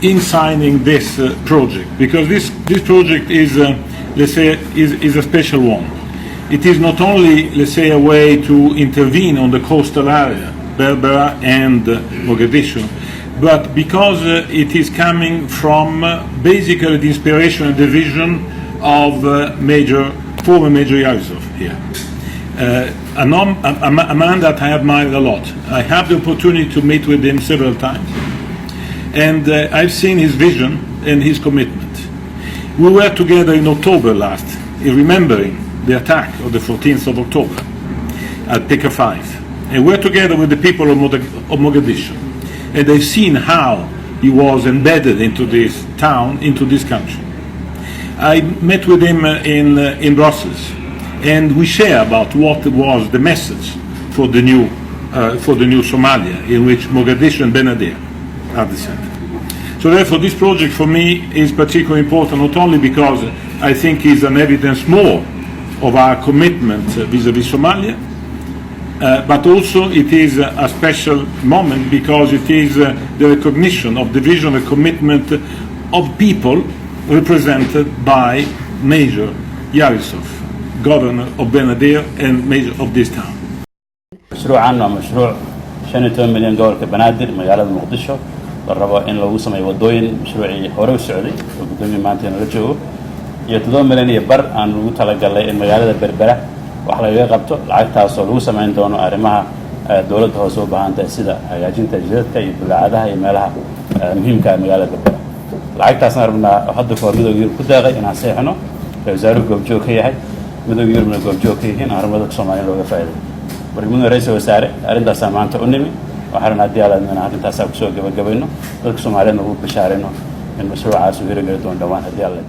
in signing this project, because this project is, let's say, is a special one. It is not only, let's say, a way to intervene on the coastal area, Berbera and Mogadishu, but because it is coming from basically the inspiration and the vision of former Major Yusuf here. A man that I admire a lot. I have the opportunity to meet with him several times, and I've seen his vision and his commitment. We were together in October last, remembering the attack of the 14th of October at Pika 5. And we're together with the people of Mogadishu. And I've seen how he was embedded into this town, into this country. I met with him in Brussels, and we share about what was the message for the new Somalia, in which Mogadishu and Benadir are the center. So therefore, this project for me is particularly important, not only because I think it's an evidence more of our commitment vis-à-vis Somalia, but also it is a special moment because it is the recognition of the vision and commitment of people represented by Major Yusuf, governor of Benadir and mayor of this town. مشروعنا مشروع $15 مليون كبنادر مقالة مقدشو والربا إن لو سمي ودوين مشروعي هورو السعودي وقدومي مانتين رجوه $2 مليون يبر عن لو تلقى لي المقالة بربرة وحلا يقبطو لعقتها صلو سمين دونو أرمها دولة هوسو بهان تأسيدا هاجين تجديدك يبلعادها يمالها مهم كمقالة بربرة لعقتها سنربنا حد فور مدوغ يورب كداغي إنا سيحنو وزارو قبجوكي هاي مدوغ يورب من قبجوكي هين أرمدك سومالين لوغا فايدة بريمون رئيس وزراء أرندا سامانتا أنمي وحرنا ديالا من أنتا ساكسو قبل قبلنا ذلك سومالين نقول بشارينو من مشروع عاسو هيرو دون دوان ديالا